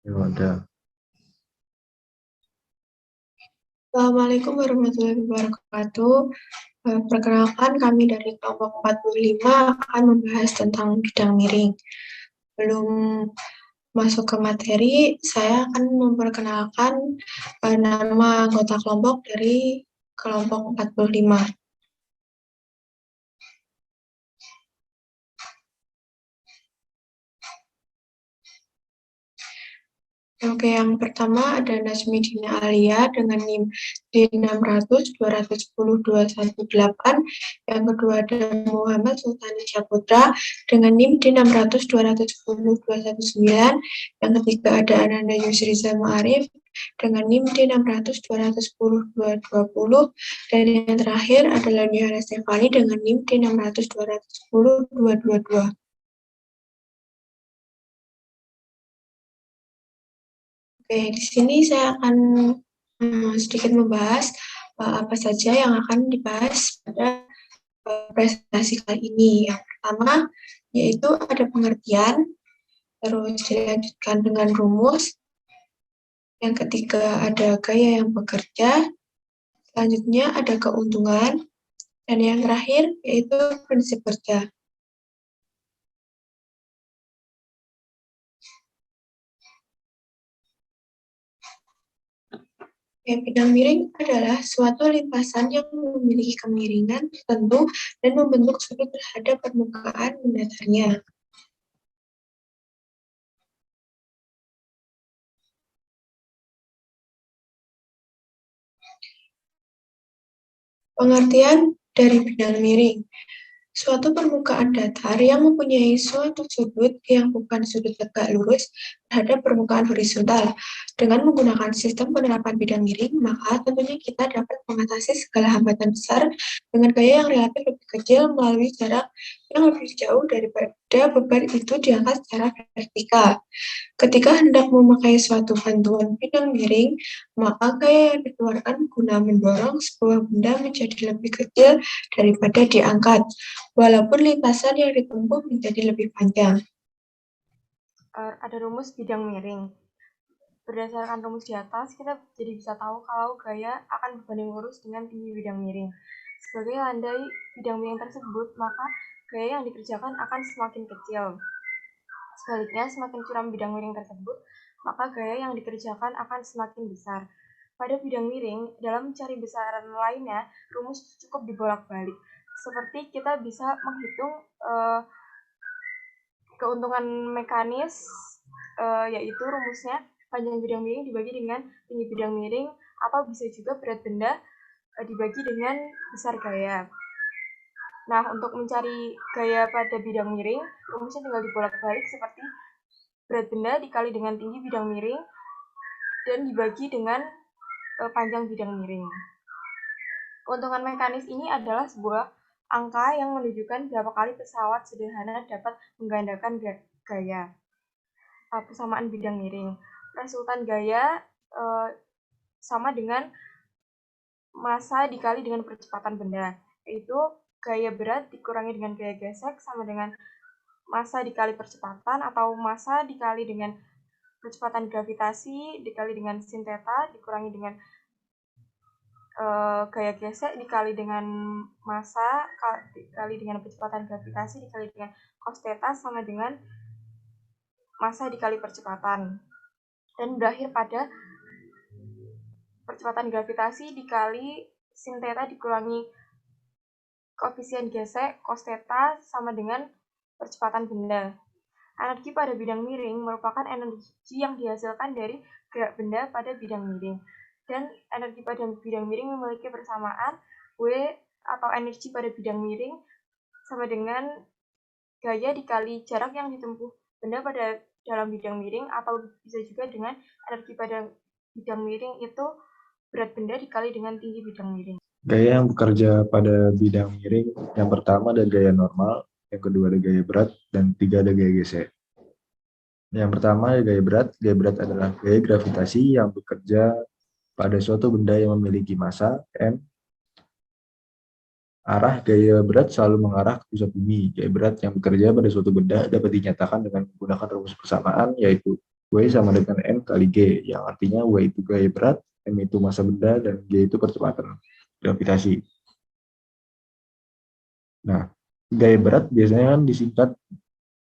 Ya, ada. Assalamualaikum warahmatullahi wabarakatuh. Perkenalkan, kami dari kelompok 45 akan membahas tentang bidang miring. Belum masuk ke materi, saya akan memperkenalkan nama anggota kelompok dari kelompok 45. Oke, yang pertama ada Nasmi Dina Alia dengan NIM D600-210-218. Yang kedua ada Muhammad Sultani Syaputra dengan NIM D600-210-219. Yang ketiga ada Ananda Yusriza Ma'arif dengan NIM D600-210-220. Dan yang terakhir adalah Nihara Stefani dengan NIM D600-210-222. Oke, di sini saya akan sedikit membahas apa saja yang akan dibahas pada presentasi kali ini. Yang pertama, yaitu ada pengertian, terus dilanjutkan dengan rumus. Yang ketiga, ada gaya yang bekerja. Selanjutnya, ada keuntungan. Dan yang terakhir, yaitu prinsip kerja. Bidang miring adalah suatu lintasan yang memiliki kemiringan tertentu dan membentuk sudut terhadap permukaan mendatarnya. Pengertian dari bidang miring. Suatu permukaan datar yang mempunyai suatu sudut yang bukan sudut tegak lurus terhadap permukaan horizontal. Dengan menggunakan sistem penerapan bidang miring, maka tentunya kita dapat mengatasi segala hambatan besar dengan gaya yang relatif lebih kecil melalui jarak yang lebih jauh daripada beban itu diangkat secara vertikal. Ketika hendak memakai suatu bantuan bidang miring, maka gaya yang dikeluarkan guna mendorong sebuah benda menjadi lebih kecil daripada diangkat, walaupun lintasan yang ditempuh menjadi lebih panjang. Ada rumus bidang miring. Berdasarkan rumus di atas, kita jadi bisa tahu kalau gaya akan berbanding lurus dengan tinggi bidang miring. Sebagai landai bidang miring tersebut, maka gaya yang dikerjakan akan semakin kecil. Sebaliknya, semakin curam bidang miring tersebut, maka gaya yang dikerjakan akan semakin besar. Pada bidang miring, dalam mencari besaran lainnya, rumus cukup dibolak-balik. Seperti kita bisa menghitung keuntungan mekanis, yaitu rumusnya panjang bidang miring dibagi dengan tinggi bidang miring, atau bisa juga berat benda dibagi dengan besar gaya. Nah, untuk mencari gaya pada bidang miring, rumusnya tinggal dibolak-balik seperti berat benda dikali dengan tinggi bidang miring dan dibagi dengan panjang bidang miring. Keuntungan mekanis ini adalah sebuah angka yang menunjukkan berapa kali pesawat sederhana dapat menggandakan gaya. Persamaan bidang miring. Resultan gaya sama dengan massa dikali dengan percepatan benda, yaitu gaya berat dikurangi dengan gaya gesek sama dengan massa dikali percepatan, atau massa dikali dengan percepatan gravitasi dikali dengan sin theta dikurangi dengan gaya gesek dikali dengan massa dikali dengan percepatan gravitasi dikali dengan cos theta sama dengan massa dikali percepatan, dan berakhir pada percepatan gravitasi dikali sin theta dikurangi koefisien gesek cos theta sama dengan percepatan benda. Energi pada bidang miring merupakan energi yang dihasilkan dari gerak benda pada bidang miring. Dan energi pada bidang miring memiliki persamaan W atau energi pada bidang miring sama dengan gaya dikali jarak yang ditempuh benda pada dalam bidang miring, atau bisa juga dengan energi pada bidang miring itu berat benda dikali dengan tinggi bidang miring. Gaya yang bekerja pada bidang miring, yang pertama ada gaya normal, yang kedua ada gaya berat, dan tiga ada gaya gesek. Yang pertama ada gaya berat. Gaya berat adalah gaya gravitasi yang bekerja pada suatu benda yang memiliki massa M. Arah gaya berat selalu mengarah ke pusat bumi. Gaya berat yang bekerja pada suatu benda dapat dinyatakan dengan menggunakan rumus persamaan, yaitu W W sama dengan M kali G, yang artinya W itu gaya berat, M itu massa benda, dan G itu percepatan gravitasi. Nah, gaya berat biasanya kan disingkat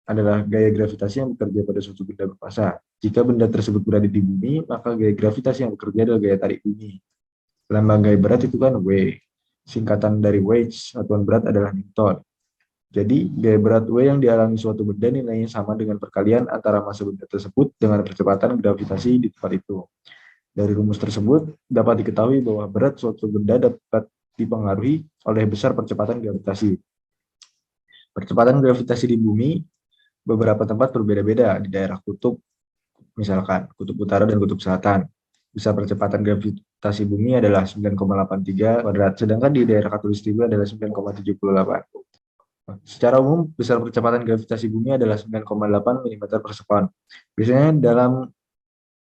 adalah gaya gravitasi yang bekerja pada suatu benda bermassa. Jika benda tersebut berada di bumi, maka gaya gravitasi yang bekerja adalah gaya tarik bumi. Lambang gaya berat itu kan W. Singkatan dari weight, satuan berat adalah Newton. Jadi, gaya berat W yang dialami suatu benda nilainya sama dengan perkalian antara massa benda tersebut dengan percepatan gravitasi di tempat itu. Dari rumus tersebut, dapat diketahui bahwa berat suatu benda dapat dipengaruhi oleh besar percepatan gravitasi. Percepatan gravitasi di bumi beberapa tempat berbeda-beda di daerah kutub, misalkan kutub utara dan kutub selatan. Besar percepatan gravitasi bumi adalah 9,83 kuadrat, sedangkan di daerah khatulistiwa adalah 9,78. Secara umum, besar percepatan gravitasi bumi adalah 9,8 mm per sekon. Biasanya dalam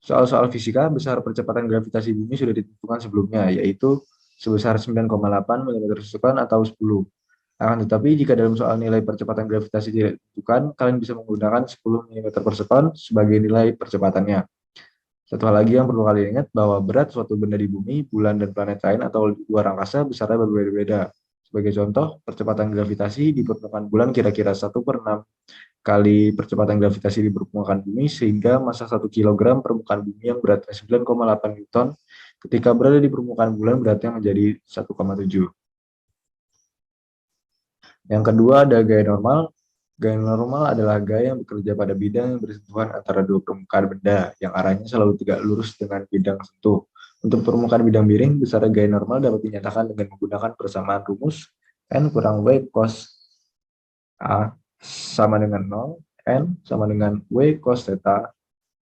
soal-soal fisika, besar percepatan gravitasi bumi sudah ditentukan sebelumnya, yaitu sebesar 9,8 mm per sekon atau 10. Akan tetapi, jika dalam soal nilai percepatan gravitasi tidak ditentukan, kalian bisa menggunakan 10 mm per sekon sebagai nilai percepatannya. Satu hal lagi yang perlu kalian ingat, bahwa berat suatu benda di bumi, bulan, dan planet lain atau luar angkasa besarnya berbeda-beda. Sebagai contoh, percepatan gravitasi di permukaan bulan kira-kira 1/6 kali percepatan gravitasi di permukaan bumi, sehingga massa 1 kg permukaan bumi yang beratnya 9,8 Newton, ketika berada di permukaan bulan beratnya menjadi 1,7. Yang kedua ada gaya normal. Gaya normal adalah gaya yang bekerja pada bidang yang bersentuhan antara dua permukaan benda yang arahnya selalu tegak lurus dengan bidang sentuh. Untuk permukaan bidang miring, besar gaya normal dapat dinyatakan dengan menggunakan persamaan rumus N kurang W cos A sama dengan 0, N sama dengan W cos theta,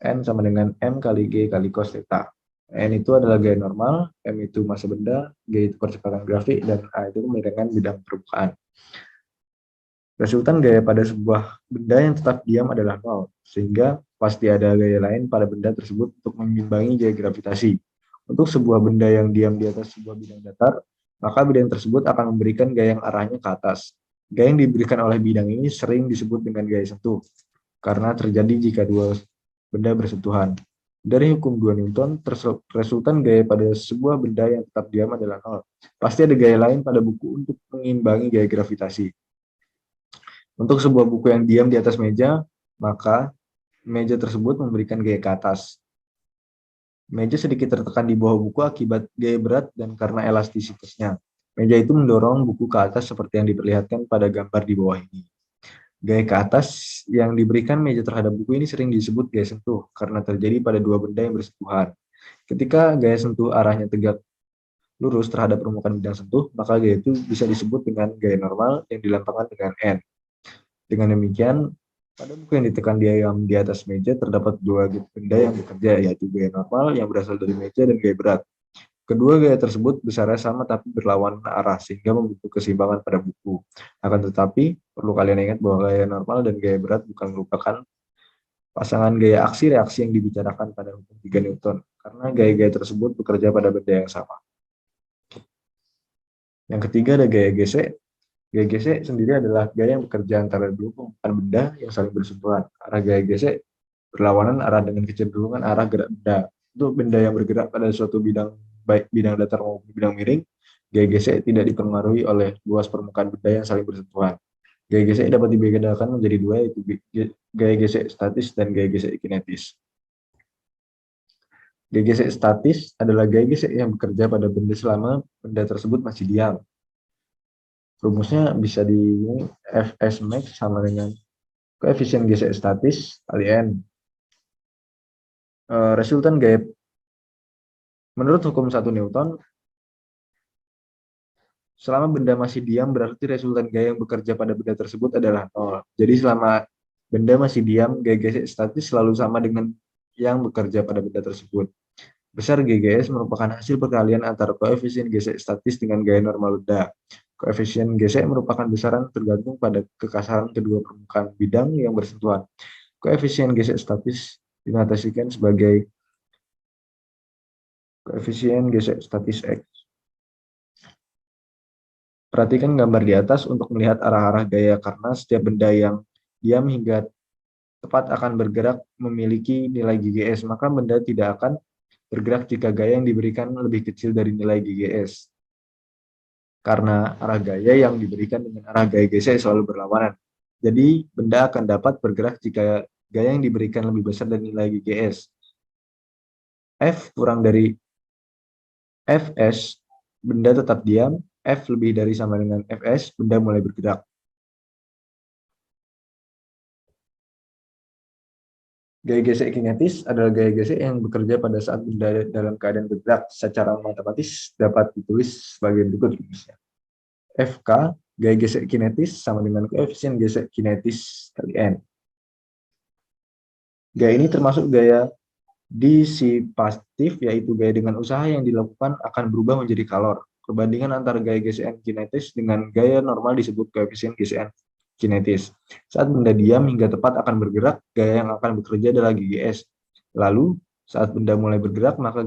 N sama dengan M kali G kali cos theta. N itu adalah gaya normal, M itu massa benda, G itu percepatan grafik, dan A itu kemiringan bidang permukaan. Resultan gaya pada sebuah benda yang tetap diam adalah 0, sehingga pasti ada gaya lain pada benda tersebut untuk mengimbangi gaya gravitasi. Untuk sebuah benda yang diam di atas sebuah bidang datar, maka bidang tersebut akan memberikan gaya yang arahnya ke atas. Gaya yang diberikan oleh bidang ini sering disebut dengan gaya sentuh, karena terjadi jika dua benda bersentuhan. Dari hukum 2 Newton, resultan gaya pada sebuah benda yang tetap diam adalah 0. Pasti ada gaya lain pada buku untuk mengimbangi gaya gravitasi. Untuk sebuah buku yang diam di atas meja, maka meja tersebut memberikan gaya ke atas. Meja sedikit tertekan di bawah buku akibat gaya berat dan karena elastisitasnya. Meja itu mendorong buku ke atas seperti yang diperlihatkan pada gambar di bawah ini. Gaya ke atas yang diberikan meja terhadap buku ini sering disebut gaya sentuh karena terjadi pada dua benda yang bersentuhan. Ketika gaya sentuh arahnya tegak lurus terhadap permukaan bidang sentuh, maka gaya itu bisa disebut dengan gaya normal yang dilambangkan dengan N. Dengan demikian, pada buku yang ditekan diam di atas meja terdapat dua benda yang bekerja, yaitu gaya normal yang berasal dari meja dan gaya berat. Kedua gaya tersebut besarnya sama tapi berlawanan arah, sehingga membentuk keseimbangan pada buku. Akan tetapi, perlu kalian ingat bahwa gaya normal dan gaya berat bukan merupakan pasangan gaya aksi-reaksi yang dibicarakan pada hukum 3 Newton, karena gaya-gaya tersebut bekerja pada benda yang sama. Yang ketiga ada gaya gesek. Gaya gesek sendiri adalah gaya yang bekerja antara dua permukaan benda yang saling bersentuhan. Arah gaya gesek berlawanan arah dengan kecenderungan arah gerak benda. Untuk benda yang bergerak pada suatu bidang, baik bidang datar maupun bidang miring, gaya gesek tidak dipengaruhi oleh luas permukaan benda yang saling bersentuhan. Gaya gesek dapat dibedakan menjadi dua, yaitu gaya gesek statis dan gaya gesek kinetis. Gaya gesek statis adalah gaya gesek yang bekerja pada benda selama benda tersebut masih diam. Rumusnya bisa di Fs max sama dengan koefisien gesek statis kali N. Resultan gaya menurut hukum 1 Newton, selama benda masih diam berarti resultan gaya yang bekerja pada benda tersebut adalah 0. Jadi selama benda masih diam, gaya gesek statis selalu sama dengan yang bekerja pada benda tersebut. Besar GGS merupakan hasil perkalian antara koefisien gesek statis dengan gaya normal benda. Koefisien gesek merupakan besaran tergantung pada kekasaran kedua permukaan bidang yang bersentuhan. Koefisien gesek statis dinotasikan sebagai koefisien gesek statis X. Perhatikan gambar di atas untuk melihat arah-arah gaya karena setiap benda yang diam hingga tepat akan bergerak memiliki nilai GGS, maka benda tidak akan bergerak jika gaya yang diberikan lebih kecil dari nilai GGS. Karena arah gaya yang diberikan dengan arah gaya geser selalu berlawanan. Jadi, benda akan dapat bergerak jika gaya yang diberikan lebih besar dari nilai GGS. F kurang dari Fs, benda tetap diam. F lebih dari sama dengan Fs, benda mulai bergerak. Gaya gesek kinetis adalah gaya gesek yang bekerja pada saat benda dalam keadaan bergerak. Secara matematis dapat ditulis sebagai berikut rumusnya. Fk, gaya gesek kinetis sama dengan koefisien gesek kinetis kali N. Gaya ini termasuk gaya disipatif, yaitu gaya dengan usaha yang dilakukan akan berubah menjadi kalor. Perbandingan antara gaya gesekan kinetis dengan gaya normal disebut koefisien gesekan kinetis. Saat benda diam hingga tepat akan bergerak, gaya yang akan bekerja adalah GGS. Lalu, saat benda mulai bergerak, maka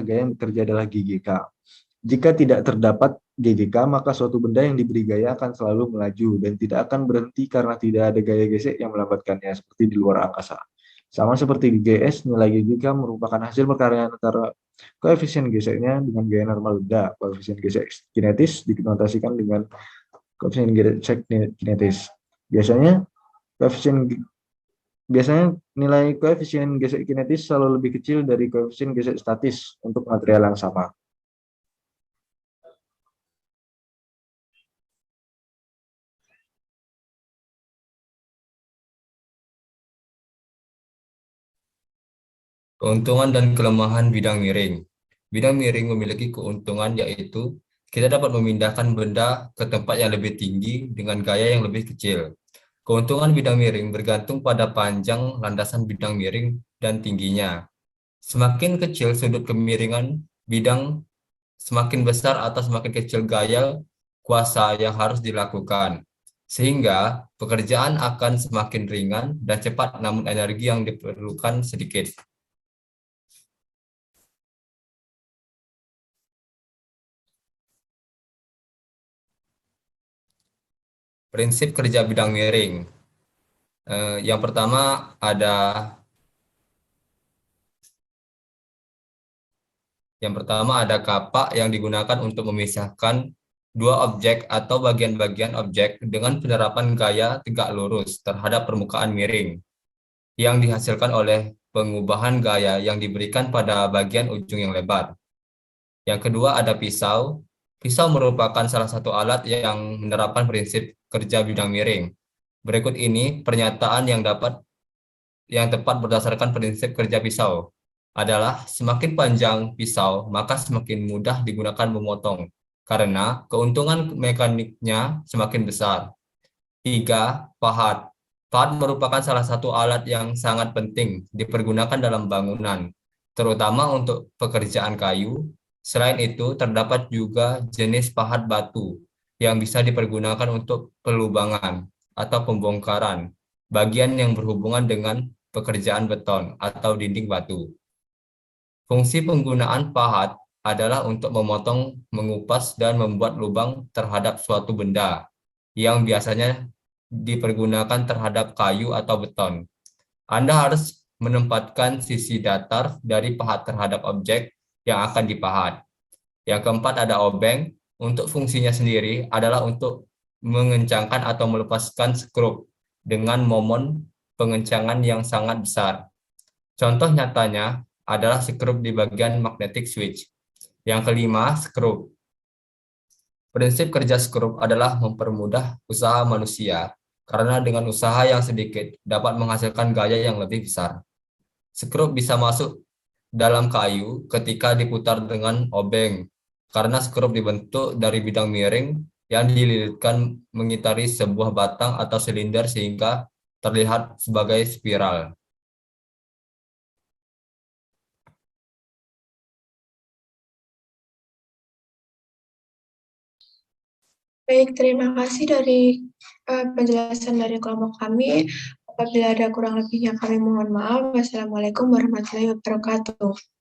gaya yang bekerja adalah GGK. Jika tidak terdapat GGK, maka suatu benda yang diberi gaya akan selalu melaju dan tidak akan berhenti karena tidak ada gaya gesek yang melambatkannya, seperti di luar angkasa. Sama seperti di GS, nilai GGK merupakan hasil perkaryan antara koefisien geseknya dengan gaya normal benda. Koefisien gesek kinetis dikonotasikan dengan koefisien gesek kinetis. Biasanya nilai koefisien gesek kinetis selalu lebih kecil dari koefisien gesek statis untuk material yang sama. Keuntungan dan kelemahan bidang miring. Bidang miring memiliki keuntungan yaitu kita dapat memindahkan benda ke tempat yang lebih tinggi dengan gaya yang lebih kecil. Keuntungan bidang miring bergantung pada panjang landasan bidang miring dan tingginya. Semakin kecil sudut kemiringan bidang, semakin besar atau semakin kecil gaya kuasa yang harus dilakukan. Sehingga pekerjaan akan semakin ringan dan cepat, namun energi yang diperlukan sedikit. Prinsip kerja bidang miring. Yang pertama ada kapak yang digunakan untuk memisahkan dua objek atau bagian-bagian objek dengan penerapan gaya tegak lurus terhadap permukaan miring yang dihasilkan oleh pengubahan gaya yang diberikan pada bagian ujung yang lebar. Yang kedua ada pisau. Pisau merupakan salah satu alat yang menerapkan prinsip kerja bidang miring. Berikut ini pernyataan yang tepat berdasarkan prinsip kerja pisau adalah semakin panjang pisau, maka semakin mudah digunakan memotong, karena keuntungan mekaniknya semakin besar. 3. Pahat. Pahat merupakan salah satu alat yang sangat penting dipergunakan dalam bangunan, terutama untuk pekerjaan kayu. Selain itu, terdapat juga jenis pahat batu yang bisa dipergunakan untuk pelubangan atau pembongkaran bagian yang berhubungan dengan pekerjaan beton atau dinding batu. Fungsi penggunaan pahat adalah untuk memotong, mengupas, dan membuat lubang terhadap suatu benda yang biasanya dipergunakan terhadap kayu atau beton. Anda harus menempatkan sisi datar dari pahat terhadap objek yang akan dipahat. Yang keempat ada obeng. Untuk fungsinya sendiri adalah untuk mengencangkan atau melepaskan skrup dengan momon pengencangan yang sangat besar. Contoh nyatanya adalah skrup di bagian magnetic switch. Yang kelima, skrup. Prinsip kerja skrup adalah mempermudah usaha manusia, karena dengan usaha yang sedikit dapat menghasilkan gaya yang lebih besar. Skrup bisa masuk dalam kayu ketika diputar dengan obeng, karena skrup dibentuk dari bidang miring yang dililitkan mengitari sebuah batang atau silinder sehingga terlihat sebagai spiral. Baik, terima kasih dari penjelasan dari kelompok kami. Apabila ada kurang lebihnya kami mohon maaf. Wassalamualaikum warahmatullahi wabarakatuh.